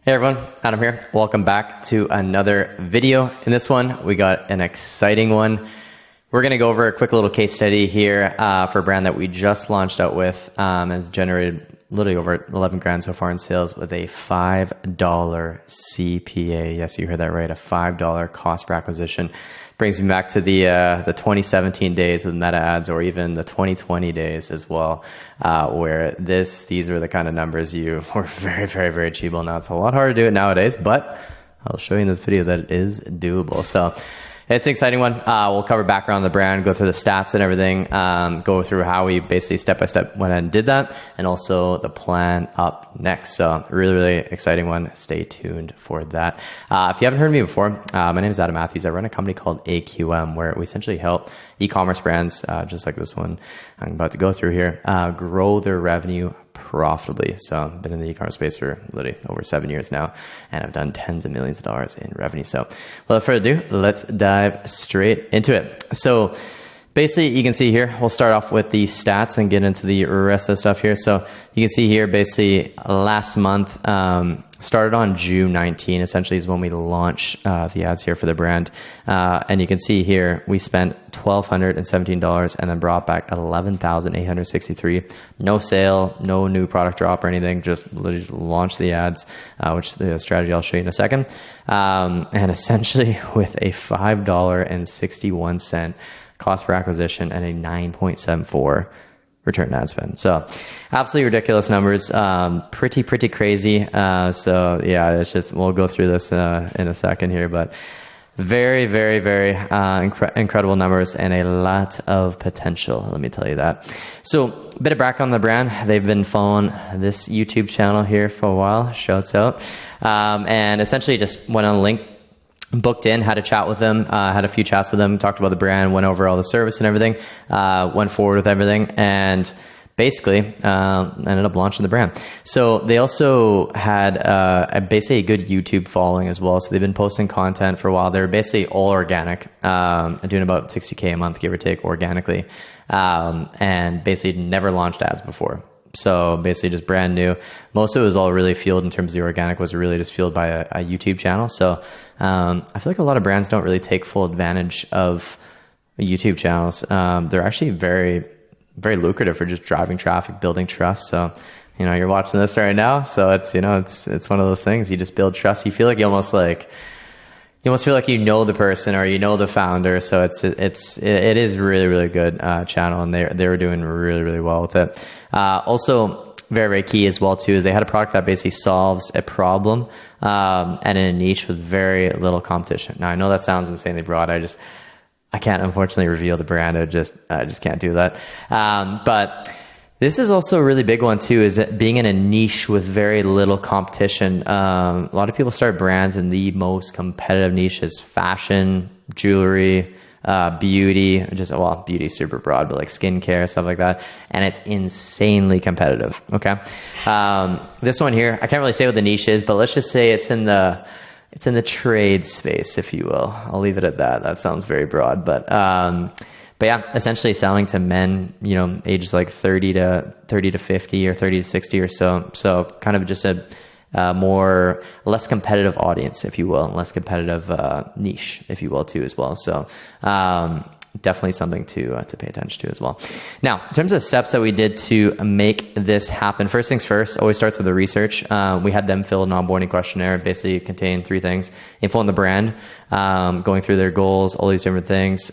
Hey everyone, Adam here. Welcome back to another video. In this one, we got an exciting one. We're going to go over a quick little case study here for a brand that we just launched out with. Has generated literally over 11 grand so far in sales with a $5 CPA. Yes, you heard that right, a $5 cost per acquisition. Brings me back to the 2017 days with meta ads, or even the 2020 days as well, where these were the kind of numbers you were very, very, very achievable. Now it's a lot harder to do it nowadays, but I'll show you in this video that it is doable. So it's an exciting one. We'll cover background on the brand, go through the stats and everything, go through how we basically step-by-step went and did that, and also the plan up next. So really, really exciting one. Stay tuned for that. If you haven't heard me before, my name is Adam Matthews. I run a company called AQM, where we essentially help e-commerce brands, just like this one I'm about to go through here, grow their revenue profitably. So I've been in the e-commerce space for literally over 7 years now, and I've done tens of millions of dollars in revenue. So without further ado, let's dive straight into it. So basically, you can see here, we'll start off with the stats and get into the rest of the stuff here. So you can see here, basically last month, started on June 19, essentially is when we launched the ads here for the brand. And you can see here, we spent $1,217 and then brought back $11,863. No sale, no new product drop or anything, just literally launched the ads, which the strategy I'll show you in a second. And essentially with a $5.61 cost per acquisition and a 9.74 return ad spend. So absolutely ridiculous numbers, pretty crazy. So yeah, it's just, we'll go through this in a second here, but very incredible numbers and a lot of potential, let me tell you that. So a bit of background on the brand. They've been following this YouTube channel here for a while, shouts out, and essentially just went on a link, booked in, had a chat with them, had a few chats with them, talked about the brand, went over all the service and everything, went forward with everything, and basically ended up launching the brand. So they also had basically a good YouTube following as well. So they've been posting content for a while. They're basically all organic, doing about 60K a month, give or take, organically, and basically never launched ads before. So basically just brand new. Most of it was all really fueled in terms of the organic, was really just fueled by a YouTube channel. So I feel like a lot of brands don't really take full advantage of YouTube channels. They're actually very lucrative for just driving traffic, building trust. So, you're watching this right now. So it's, it's one of those things. You just build trust. You feel like you almost feel like the person or the founder. So it is really good channel, and they were doing really well with it. Also very key as well too is they had a product that basically solves a problem and in a niche with very little competition. Now I know that sounds insanely broad. I can't unfortunately reveal the brand. I just can't do that. But this is also a really big one too, is that being in a niche with very little competition. A lot of people start brands in the most competitive niches: fashion, jewelry, beauty, beauty is super broad, but like skincare, stuff like that. And it's insanely competitive. Okay. This one here, I can't really say what the niche is, but let's just say it's in the trade space, if you will. I'll leave it at that. That sounds very broad, but yeah, essentially selling to men, ages like 30 to 50 or 30 to 60 or so. So kind of just a less competitive audience, if you will, and less competitive niche, if you will, too, as well. So definitely something to pay attention to as well. Now, in terms of the steps that we did to make this happen, first things first, always starts with the research. We had them fill an onboarding questionnaire, basically contained 3 things: info on the brand, going through their goals, all these different things,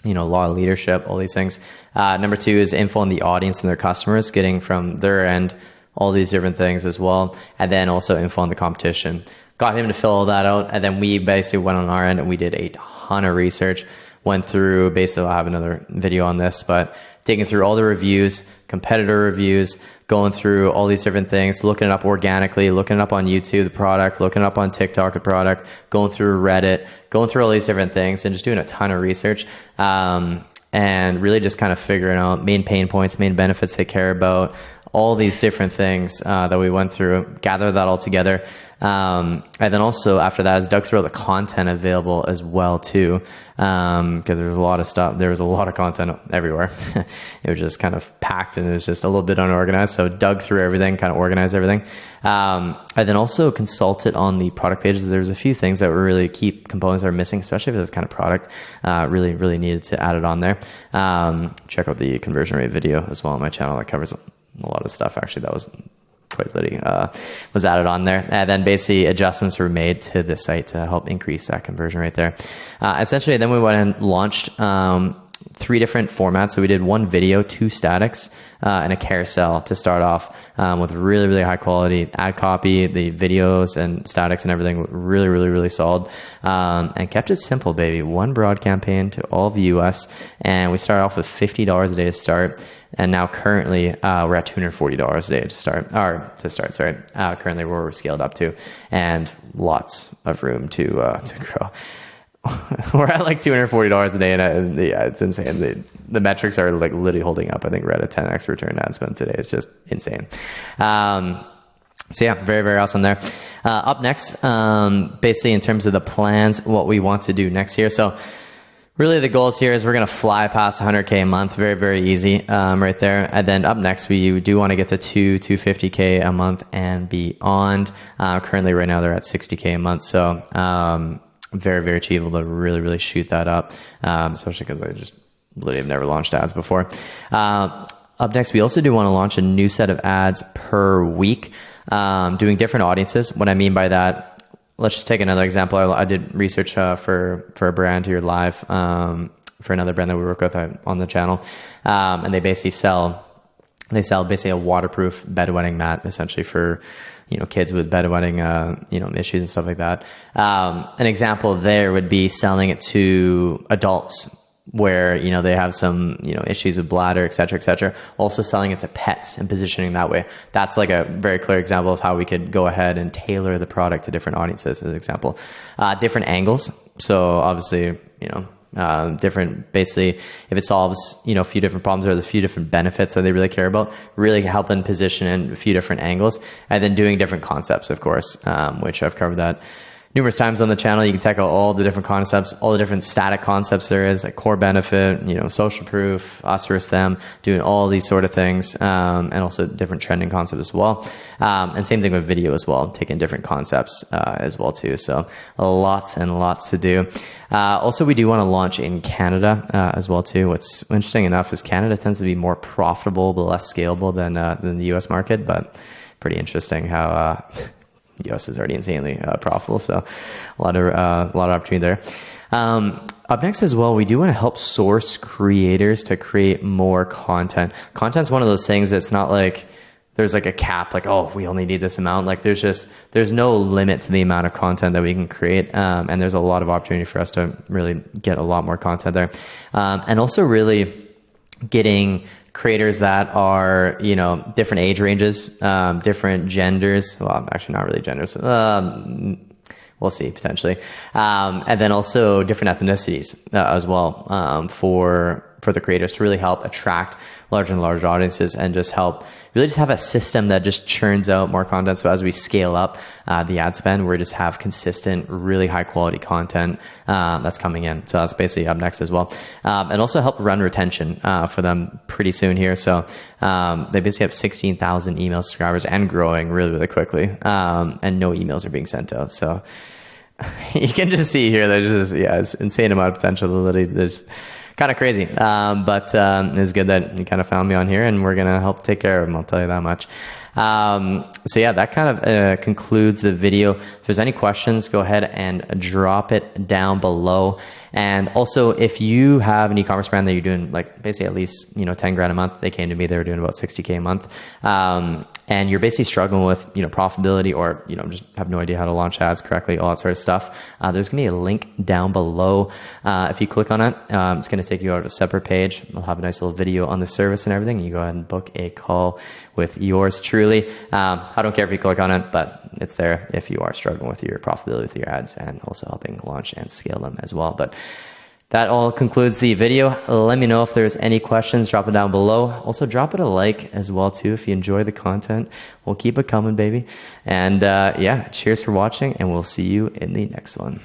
law of leadership, all these things. Number 2 is info on the audience and their customers, getting from their end all these different things as well. And then also info on the competition. Got him to fill all that out. And then we basically went on our end and we did a ton of research, went through, basically I'll have another video on this, but taking through all the reviews, competitor reviews, going through all these different things, looking it up organically, looking it up on YouTube, the product, looking it up on TikTok, the product, going through Reddit, going through all these different things and just doing a ton of research. And really just kind of figuring out main pain points, main benefits they care about, all these different things that we went through, gather that all together. And then also after that is dug through all the content available as well too, because there was a lot of stuff. There was a lot of content everywhere. It was just kind of packed and it was just a little bit unorganized. So dug through everything, kind of organized everything. And then also consulted on the product pages. There's a few things that were really key components that are missing, especially for this kind of product. Really needed to add it on there. Check out the conversion rate video as well on my channel. That covers a lot of stuff actually that was quite literally was added on there. And then basically adjustments were made to the site to help increase that conversion rate there. Essentially, then we went and launched 3 different formats. So we did 1 video, 2 statics, and a carousel to start off with really high quality ad copy. The videos and statics and everything were really solid, and kept it simple, baby. 1 broad campaign to all of the US, and we started off with $50 a day to start. And now currently we're at $240 a day to start. Currently we're scaled up to, and lots of room to grow. We're at like $240 a day, and yeah, it's insane. The metrics are like literally holding up. I think we're at a 10x return ad spend today. It's just insane. So yeah, very awesome there. Up next, basically in terms of the plans, what we want to do next year. So really the goals here is we're going to fly past 100K a month. Very easy right there. And then up next, we do want to get to 250K a month and beyond. Currently right now they're at 60K a month. So very achievable to really shoot that up, especially because I just literally have never launched ads before. Up next, we also do want to launch a new set of ads per week, doing different audiences. What I mean by that, let's just take another example. I did research for a brand here live, for another brand that we work with on the channel, and they basically sell basically a waterproof bedwetting mat, essentially for kids with bedwetting issues and stuff like that. An example there would be selling it to adults where they have some issues with bladder, et cetera. Also selling it to pets and positioning that way. That's like a very clear example of how we could go ahead and tailor the product to different audiences, as an example. Different angles. So obviously, different, basically, if it solves a few different problems or there's a few different benefits that they really care about, really helping position in a few different angles, and then doing different concepts, of course, which I've covered that numerous times on the channel. You can check out all the different concepts, all the different static concepts there is, like core benefit, social proof, us versus them, doing all these sort of things, and also different trending concepts as well. And same thing with video as well, taking different concepts as well too. So lots and lots to do. Also, we do want to launch in Canada as well too. What's interesting enough is Canada tends to be more profitable but less scalable than the US market, but pretty interesting how US is already insanely profitable, so a lot of opportunity there. Up next as well, we do want to help source creators to create more content. Content's one of those things that's not like there's like a cap, like, oh, we only need this amount. Like there's no limit to the amount of content that we can create, and there's a lot of opportunity for us to really get a lot more content there, and also really getting creators that are, different age ranges, different genders. Well, actually not really genders. We'll see potentially. And then also different ethnicities as well, for the creators to really help attract larger and larger audiences and just have a system that just churns out more content. So as we scale up the ad spend, we just have consistent, really high quality content that's coming in. So that's basically up next as well. And also help run retention for them pretty soon here. So they basically have 16,000 email subscribers and growing really quickly. And no emails are being sent out. So you can just see here, there's just, it's insane amount of potential. Literally, there's kind of crazy, but it's good that you kind of found me on here, and we're gonna help take care of them. I'll tell you that much. So yeah, that kind of concludes the video. If there's any questions, go ahead and drop it down below. And also, if you have an e-commerce brand that you're doing like basically at least 10 grand a month, they came to me, they were doing about 60K a month, and you're basically struggling with profitability, or just have no idea how to launch ads correctly, all that sort of stuff, there's gonna be a link down below. If you click on it, it's gonna take you out of a separate page. We'll have a nice little video on the service and everything. You go ahead and book a call with yours truly. I don't care if you click on it, but it's there if you are struggling with your profitability with your ads, and also helping launch and scale them as well. But That all concludes the video. Let me know if there's any questions, drop it down below. Also drop it a like as well too if you enjoy the content. We'll keep it coming, baby. And yeah, cheers for watching, and we'll see you in the next one.